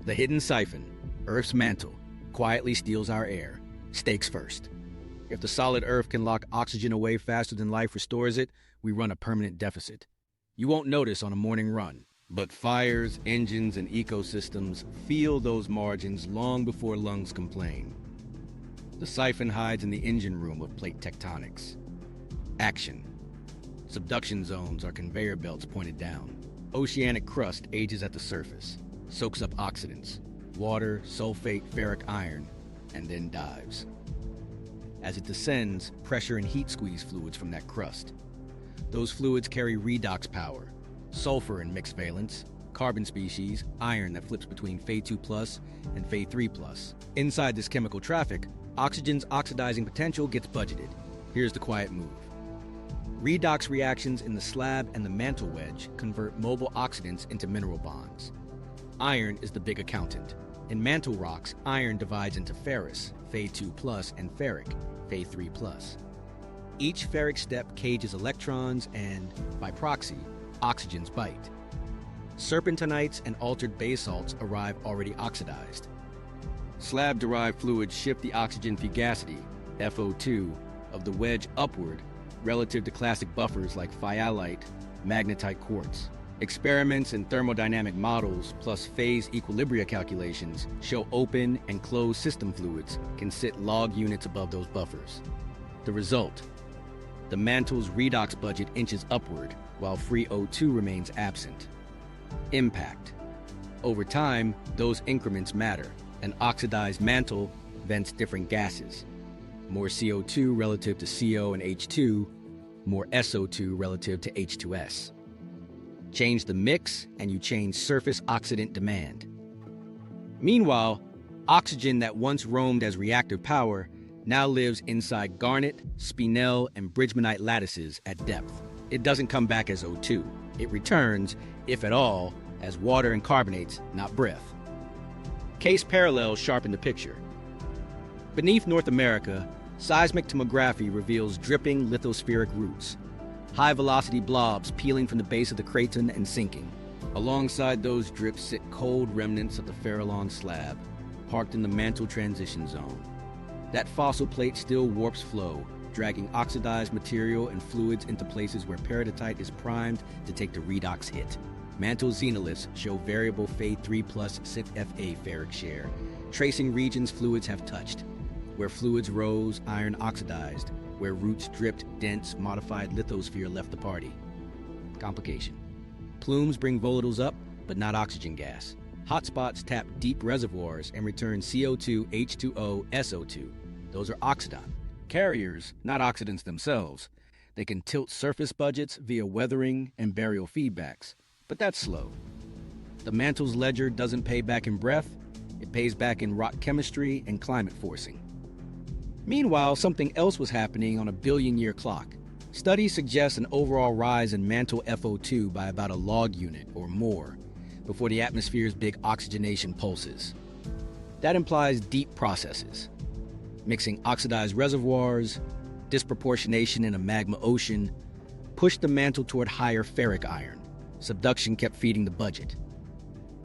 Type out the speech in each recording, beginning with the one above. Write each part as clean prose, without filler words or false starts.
The hidden siphon, Earth's mantle, quietly steals our air. Stakes first. If the solid Earth can lock oxygen away faster than life restores it, we run a permanent deficit. You won't notice on a morning run, but fires, engines, and ecosystems feel those margins long before lungs complain. The siphon hides in the engine room of plate tectonics. Action. Subduction zones are conveyor belts pointed down. Oceanic crust ages at the surface, soaks up oxidants, water, sulfate, ferric iron, and then dives. As it descends, pressure and heat squeeze fluids from that crust. Those fluids carry redox power, sulfur in mixed valence, carbon species, iron that flips between Fe2+ and Fe3+. Inside this chemical traffic, oxygen's oxidizing potential gets budgeted. Here's the quiet move. Redox reactions in the slab and the mantle wedge convert mobile oxidants into mineral bonds. Iron is the big accountant. In mantle rocks, iron divides into ferrous, Fe2+, and ferric, Fe3+. Each ferric step cages electrons and, by proxy, oxygens bite. Serpentinites and altered basalts arrive already oxidized. Slab-derived fluids shift the oxygen fugacity, FO2, of the wedge upward relative to classic buffers like phyalite, magnetite quartz. Experiments and thermodynamic models plus phase equilibria calculations show open and closed system fluids can sit log units above those buffers. The result: the mantle's redox budget inches upward while free O2 remains absent. Impact: over time, those increments matter. An oxidized mantle vents different gases. More CO2 relative to CO and H2, more SO2 relative to H2S. Change the mix, and you change surface oxidant demand. Meanwhile, oxygen that once roamed as reactive power now lives inside garnet, spinel, and bridgmanite lattices at depth. It doesn't come back as O2. It returns, if at all, as water and carbonates, not breath. Case parallels sharpen the picture. Beneath North America, seismic tomography reveals dripping lithospheric roots, high-velocity blobs peeling from the base of the craton and sinking. Alongside those drips sit cold remnants of the Farallon slab, parked in the mantle transition zone. That fossil plate still warps flow, dragging oxidized material and fluids into places where peridotite is primed to take the redox hit. Mantle xenoliths show variable Fe3+ CIF-Fa ferric share, tracing regions fluids have touched. Where fluids rose, iron oxidized. Where roots dripped, dense, modified lithosphere left the party. Complication: plumes bring volatiles up, but not oxygen gas. Hotspots tap deep reservoirs and return CO2, H2O, SO2. Those are oxidant. Carriers, not oxidants themselves. They can tilt surface budgets via weathering and burial feedbacks, but that's slow. The mantle's ledger doesn't pay back in breath, it pays back in rock chemistry and climate forcing. Meanwhile, something else was happening on a billion-year clock. Studies suggest an overall rise in mantle FO2 by about a log unit or more before the atmosphere's big oxygenation pulses. That implies deep processes, mixing oxidized reservoirs, disproportionation in a magma ocean, pushed the mantle toward higher ferric iron. Subduction kept feeding the budget.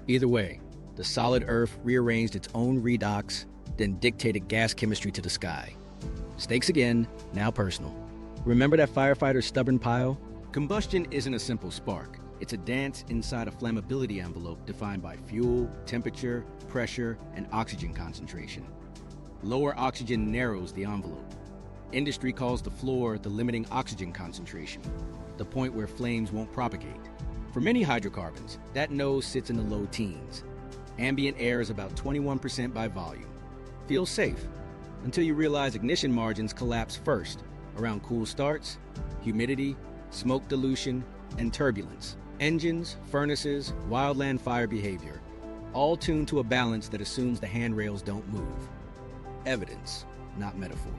Either way, the solid Earth rearranged its own redox, then dictated gas chemistry to the sky. Stakes again, now personal. Remember that firefighter's stubborn pile? Combustion isn't a simple spark. It's a dance inside a flammability envelope defined by fuel, temperature, pressure, and oxygen concentration. Lower oxygen narrows the envelope. Industry calls the floor the limiting oxygen concentration, the point where flames won't propagate. For many hydrocarbons, that nose sits in the low teens. Ambient air is about 21% by volume. Feels safe, until you realize ignition margins collapse first, around cool starts, humidity, smoke dilution, and turbulence. Engines, furnaces, wildland fire behavior, all tuned to a balance that assumes the handrails don't move. Evidence, not metaphor.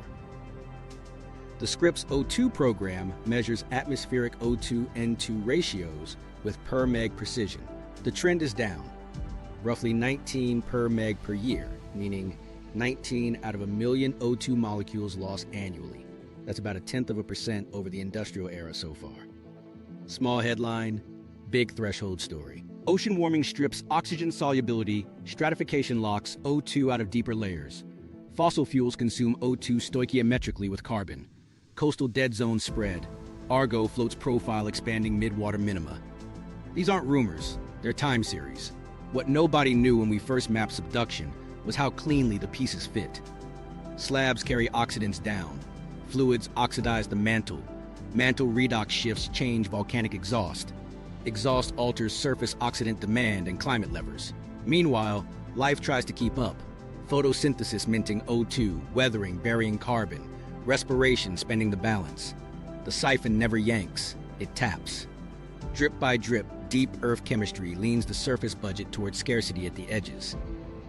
The Scripps O2 program measures atmospheric O2-N2 ratios with per meg precision. The trend is down, roughly 19 per meg per year, meaning 19 out of a million O2 molecules lost annually. That's about 0.1% over the industrial era so far. Small headline, big threshold story. Ocean warming strips oxygen solubility, stratification locks O2 out of deeper layers. Fossil fuels consume O2 stoichiometrically with carbon. Coastal dead zones spread. Argo floats profile expanding midwater minima. These aren't rumors, they're time series. What nobody knew when we first mapped subduction was how cleanly the pieces fit. Slabs carry oxidants down. Fluids oxidize the mantle. Mantle redox shifts change volcanic exhaust. Exhaust alters surface oxidant demand and climate levers. Meanwhile, life tries to keep up. Photosynthesis minting O2, weathering, burying carbon. Respiration spending the balance. The siphon never yanks, it taps. Drip by drip, deep Earth chemistry leans the surface budget toward scarcity at the edges.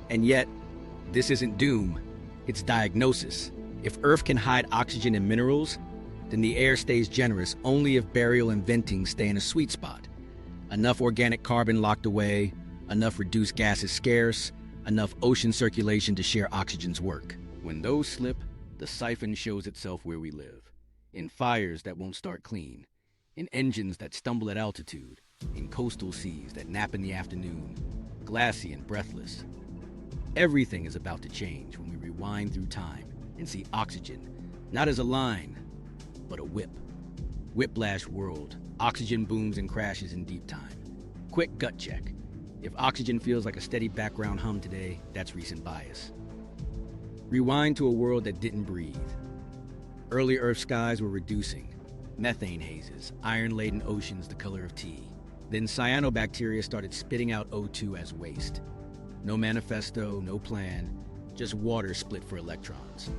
And yet, this isn't doom, it's diagnosis. If Earth can hide oxygen and minerals, then the air stays generous only if burial and venting stay in a sweet spot. Enough organic carbon locked away, enough reduced gases scarce, enough ocean circulation to share oxygen's work. When those slip, the siphon shows itself where we live. In fires that won't start clean, in engines that stumble at altitude, in coastal seas that nap in the afternoon, glassy and breathless. Everything is about to change when we rewind through time and see oxygen, not as a line, but a whip. Whiplash world, oxygen booms and crashes in deep time. Quick gut check. If oxygen feels like a steady background hum today, that's recent bias. Rewind to a world that didn't breathe. Early Earth skies were reducing. Methane hazes, iron-laden oceans the color of tea. Then cyanobacteria started spitting out O2 as waste. No manifesto, no plan, just water split for electrons.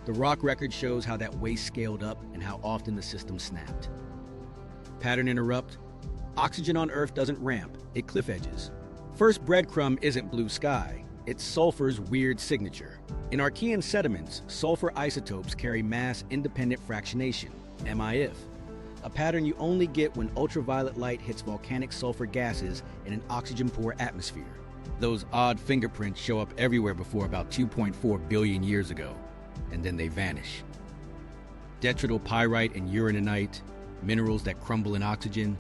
The rock record shows how that waste scaled up and how often the system snapped. Pattern interrupt. Oxygen on Earth doesn't ramp, it cliff edges. First breadcrumb isn't blue sky, it's sulfur's weird signature. In Archean sediments, sulfur isotopes carry mass-independent fractionation, MIF, a pattern you only get when ultraviolet light hits volcanic sulfur gases in an oxygen-poor atmosphere. Those odd fingerprints show up everywhere before about 2.4 billion years ago, and then they vanish. Detrital pyrite and uraninite, minerals that crumble in oxygen,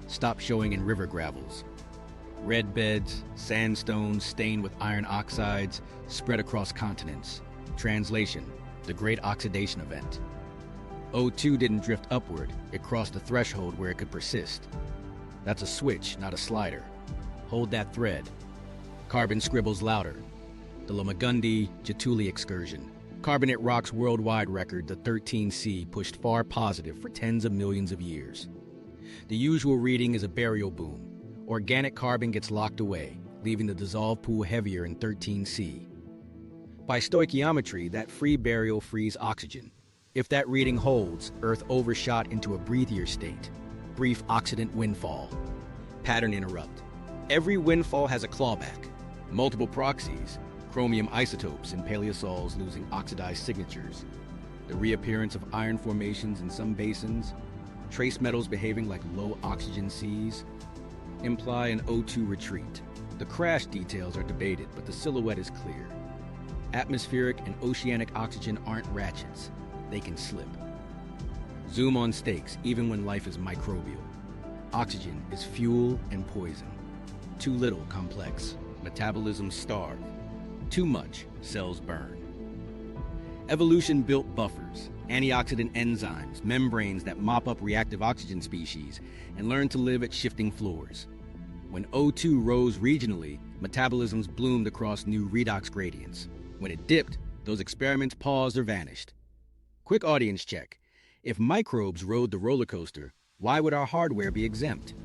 stop showing in river gravels. Red beds, sandstones stained with iron oxides, spread across continents. Translation: the Great Oxidation Event. O2 didn't drift upward, it crossed a threshold where it could persist. That's a switch, not a slider. Hold that thread. Carbon scribbles louder. The Lomagundi-Getuli excursion. Carbonate rock's worldwide record, the 13C, pushed far positive for tens of millions of years. The usual reading is a burial boom. Organic carbon gets locked away, leaving the dissolved pool heavier in 13C. By stoichiometry, that free burial frees oxygen. If that reading holds, Earth overshot into a breathier state. Brief oxidant windfall. Pattern interrupt. Every windfall has a clawback. Multiple proxies, chromium isotopes and paleosols losing oxidized signatures. The reappearance of iron formations in some basins, trace metals behaving like low oxygen seas, imply an O2 retreat. The crash details are debated, but the silhouette is clear. Atmospheric and oceanic oxygen aren't ratchets. They can slip. Zoom on stakes, even when life is microbial. Oxygen is fuel and poison. Too little, complex. Metabolism starve. Too much, cells burn. Evolution built buffers, antioxidant enzymes, membranes that mop up reactive oxygen species, and learned to live at shifting floors. When O2 rose regionally, metabolisms bloomed across new redox gradients. When it dipped, those experiments paused or vanished. Quick audience check. If microbes rode the roller coaster, why would our hardware be exempt?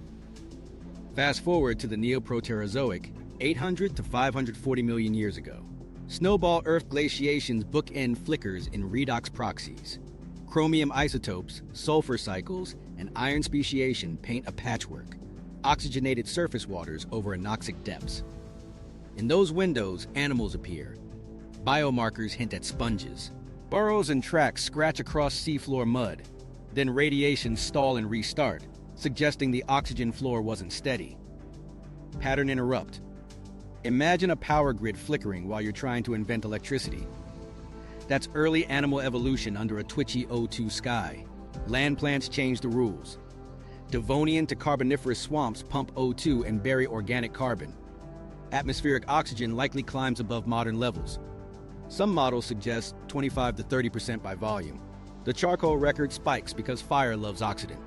Fast forward to the Neoproterozoic, 800 to 540 million years ago. Snowball Earth glaciations bookend flickers in redox proxies. Chromium isotopes, sulfur cycles, and iron speciation paint a patchwork. Oxygenated surface waters over anoxic depths. In those windows, animals appear. Biomarkers hint at sponges. Burrows and tracks scratch across seafloor mud. Then radiation stall and restart, suggesting the oxygen floor wasn't steady. Pattern interrupt. Imagine a power grid flickering while you're trying to invent electricity. That's early animal evolution under a twitchy O2 sky. Land plants change the rules. Devonian to Carboniferous swamps pump O2 and bury organic carbon. Atmospheric oxygen likely climbs above modern levels. Some models suggest 25 to 30% by volume. The charcoal record spikes because fire loves oxygen.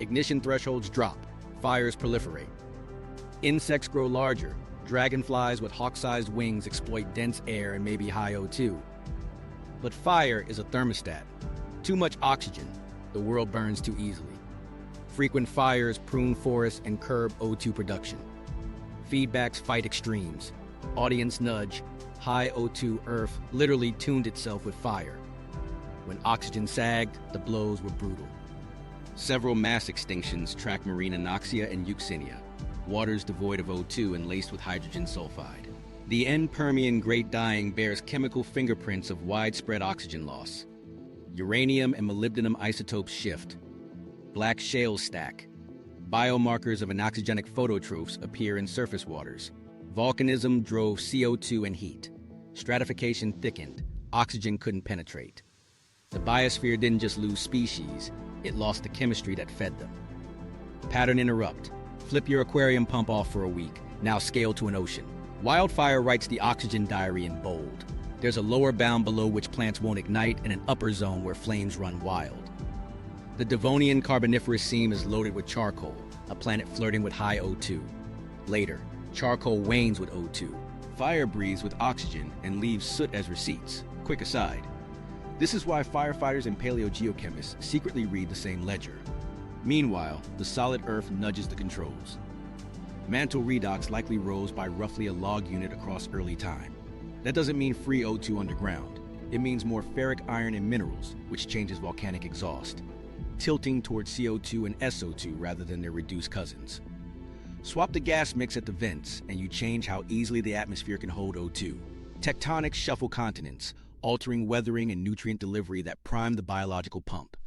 Ignition thresholds drop. Fires proliferate. Insects grow larger. Dragonflies with hawk-sized wings exploit dense air and maybe high O2. But fire is a thermostat. Too much oxygen, the world burns too easily. Frequent fires prune forests and curb O2 production. Feedbacks fight extremes. Audience nudge. High O2 Earth literally tuned itself with fire. When oxygen sagged, the blows were brutal. Several mass extinctions track marine anoxia and euxinia, waters devoid of O2 and laced with hydrogen sulfide. The end Permian Great Dying bears chemical fingerprints of widespread oxygen loss. Uranium and molybdenum isotopes shift. Black shales stack. Biomarkers of anoxygenic phototrophs appear in surface waters. Volcanism drove CO2 and heat. Stratification thickened. Oxygen couldn't penetrate. The biosphere didn't just lose species, it lost the chemistry that fed them. Pattern interrupt. Flip your aquarium pump off for a week, now scale to an ocean. Wildfire writes the oxygen diary in bold. There's a lower bound below which plants won't ignite and an upper zone where flames run wild. The Devonian Carboniferous seam is loaded with charcoal, a planet flirting with high O2. Later, charcoal wanes with O2. Fire breathes with oxygen and leaves soot as receipts. Quick aside. This is why firefighters and paleogeochemists secretly read the same ledger. Meanwhile, the solid Earth nudges the controls. Mantle redox likely rose by roughly a log unit across early time. That doesn't mean free O2 underground. It means more ferric iron and minerals, which changes volcanic exhaust, tilting towards CO2 and SO2 rather than their reduced cousins. Swap the gas mix at the vents, and you change how easily the atmosphere can hold O2. Tectonics shuffle continents, altering weathering and nutrient delivery that prime the biological pump.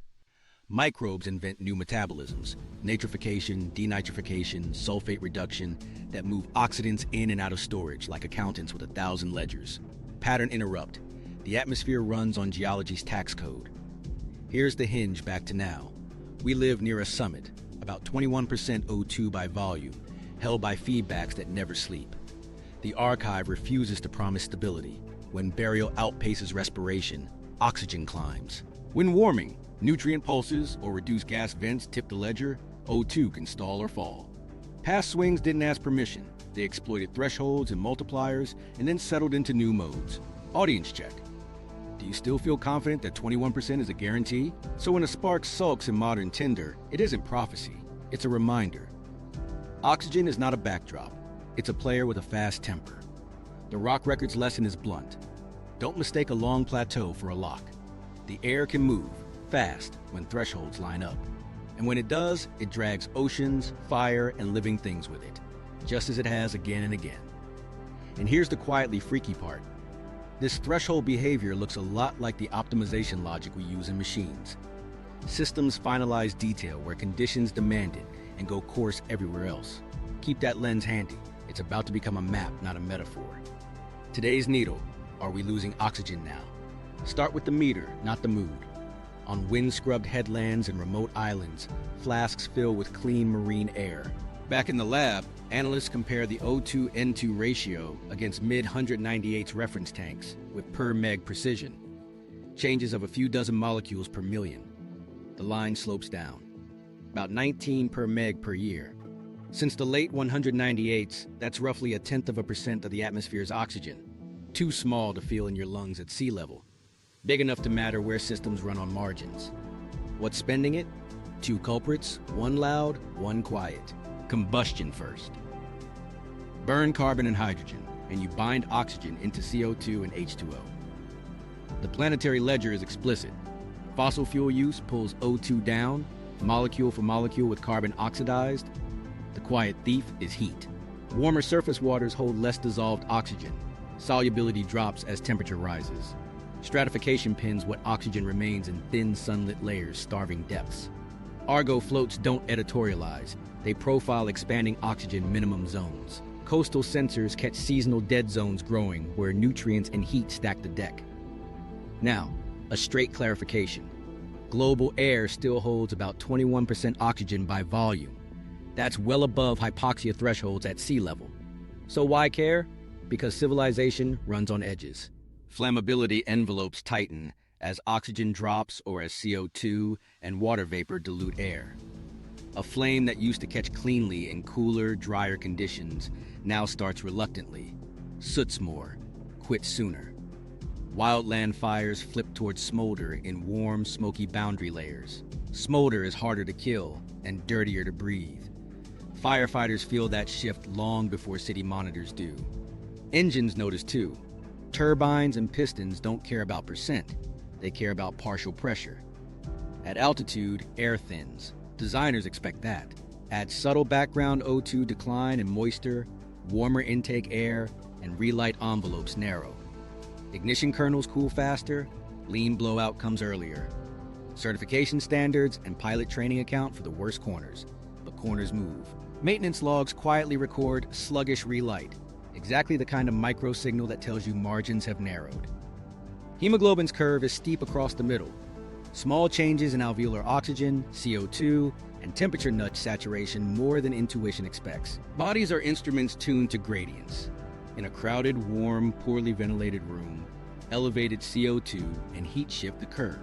Microbes invent new metabolisms, nitrification, denitrification, sulfate reduction, that move oxidants in and out of storage like accountants with 1,000 ledgers. Pattern interrupt. The atmosphere runs on geology's tax code. Here's the hinge back to now. We live near a summit, about 21% O2 by volume, held by feedbacks that never sleep. The archive refuses to promise stability. When burial outpaces respiration, oxygen climbs. When warming, nutrient pulses or reduced gas vents tip the ledger, O2 can stall or fall. Past swings didn't ask permission. They exploited thresholds and multipliers and then settled into new modes. Audience check. Do you still feel confident that 21% is a guarantee? So when a spark sulks in modern tinder, it isn't prophecy, it's a reminder. Oxygen is not a backdrop, it's a player with a fast temper. The rock record's lesson is blunt. Don't mistake a long plateau for a lock. The air can move, fast, when thresholds line up. And when it does, it drags oceans, fire, and living things with it, just as it has again and again. And here's the quietly freaky part. This threshold behavior looks a lot like the optimization logic we use in machines. Systems finalize detail where conditions demand it and go coarse everywhere else. Keep that lens handy. It's about to become a map, not a metaphor. Today's needle, are we losing oxygen now? Start with the meter, not the mood. On wind-scrubbed headlands and remote islands, flasks fill with clean marine air. Back in the lab, analysts compare the O2-N2 ratio against mid-198's reference tanks with per meg precision. Changes of a few dozen molecules per million. The line slopes down. About 19 per meg per year. Since the late 198s, that's roughly 0.1% of the atmosphere's oxygen. Too small to feel in your lungs at sea level. Big enough to matter where systems run on margins. What's spending it? Two culprits, one loud, one quiet. Combustion first. Burn carbon and hydrogen, and you bind oxygen into CO2 and H2O. The planetary ledger is explicit. Fossil fuel use pulls O2 down, molecule for molecule with carbon oxidized. The quiet thief is heat. Warmer surface waters hold less dissolved oxygen. Solubility drops as temperature rises. Stratification pins what oxygen remains in thin sunlit layers, starving depths. Argo floats don't editorialize. They profile expanding oxygen minimum zones. Coastal sensors catch seasonal dead zones growing where nutrients and heat stack the deck. Now, a straight clarification. Global air still holds about 21% oxygen by volume. That's well above hypoxia thresholds at sea level. So why care? Because civilization runs on edges. Flammability envelopes tighten as oxygen drops or as CO2 and water vapor dilute air. A flame that used to catch cleanly in cooler, drier conditions now starts reluctantly, soots more, quits sooner. Wildland fires flip towards smolder in warm, smoky boundary layers. Smolder is harder to kill and dirtier to breathe. Firefighters feel that shift long before city monitors do. Engines notice too. Turbines and pistons don't care about percent. They care about partial pressure. At altitude, air thins. Designers expect that. Add subtle background O2 decline and moisture, warmer intake air, and relight envelopes narrow. Ignition kernels cool faster, lean blowout comes earlier. Certification standards and pilot training account for the worst corners, but corners move. Maintenance logs quietly record sluggish relight, exactly the kind of micro signal that tells you margins have narrowed. Hemoglobin's curve is steep across the middle. Small changes in alveolar oxygen, CO2, and temperature nudge saturation more than intuition expects. Bodies are instruments tuned to gradients. In a crowded, warm, poorly ventilated room, elevated CO2 and heat shift the curve.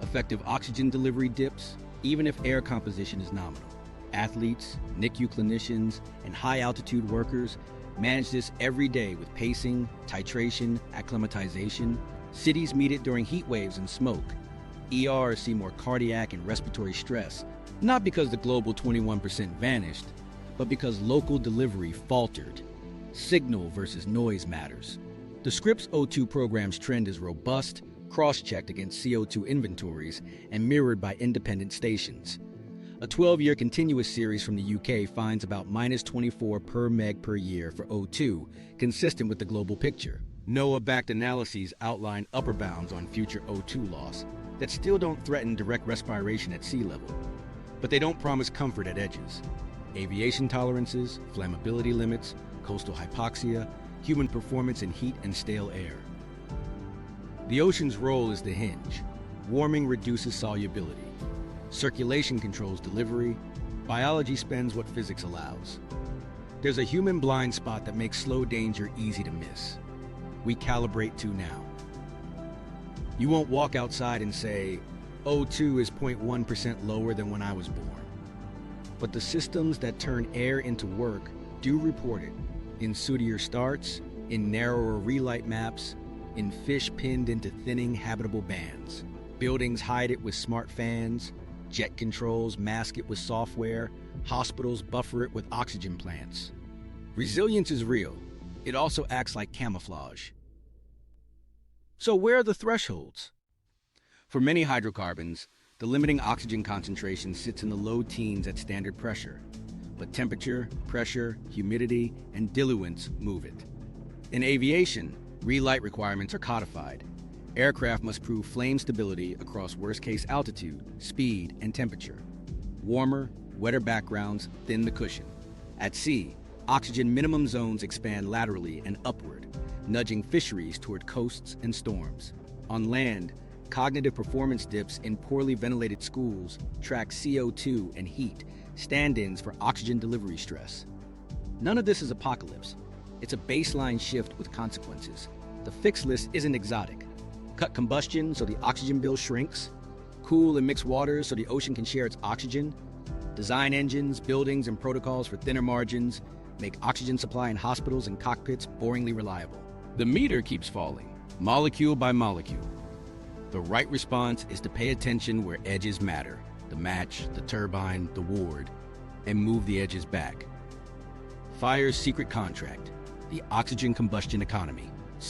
Effective oxygen delivery dips, even if air composition is nominal. Athletes, NICU clinicians, and high-altitude workers manage this every day with pacing, titration, acclimatization. Cities meet it during heat waves and smoke. ERs see more cardiac and respiratory stress, not because the global 21% vanished, but because local delivery faltered. Signal versus noise matters. The Scripps O2 program's trend is robust, cross-checked against CO2 inventories, and mirrored by independent stations. A 12-year continuous series from the UK finds about -24 per meg per year for O2, consistent with the global picture. NOAA-backed analyses outline upper bounds on future O2 loss that still don't threaten direct respiration at sea level, but they don't promise comfort at edges. Aviation tolerances, flammability limits, coastal hypoxia, human performance in heat and stale air. The ocean's role is the hinge. Warming reduces solubility. Circulation controls delivery. Biology spends what physics allows. There's a human blind spot that makes slow danger easy to miss. We calibrate to now. You won't walk outside and say, O2 is 0.1% lower than when I was born. But the systems that turn air into work do report it. In sootier starts, in narrower relight maps, in fish pinned into thinning habitable bands. Buildings hide it with smart fans, jet controls mask it with software, hospitals buffer it with oxygen plants. Resilience is real. It also acts like camouflage. So where are the thresholds? For many hydrocarbons, the limiting oxygen concentration sits in the low teens at standard pressure. But temperature, pressure, humidity, and diluents move it. In aviation, relight requirements are codified. Aircraft must prove flame stability across worst-case altitude, speed, and temperature. Warmer, wetter backgrounds thin the cushion. At sea, oxygen minimum zones expand laterally and upward, nudging fisheries toward coasts and storms. On land, cognitive performance dips in poorly ventilated schools track CO2 and heat, stand-ins for oxygen delivery stress. None of this is apocalypse. It's a baseline shift with consequences. The fix list isn't exotic. Cut combustion so the oxygen bill shrinks. Cool and mix waters so the ocean can share its oxygen. Design engines, buildings, and protocols for thinner margins. Make oxygen supply in hospitals and cockpits boringly reliable. The meter keeps falling, molecule by molecule. The right response is to pay attention where edges matter. The match, the turbine, the ward, and move the edges back. Fire's secret contract, the oxygen combustion economy.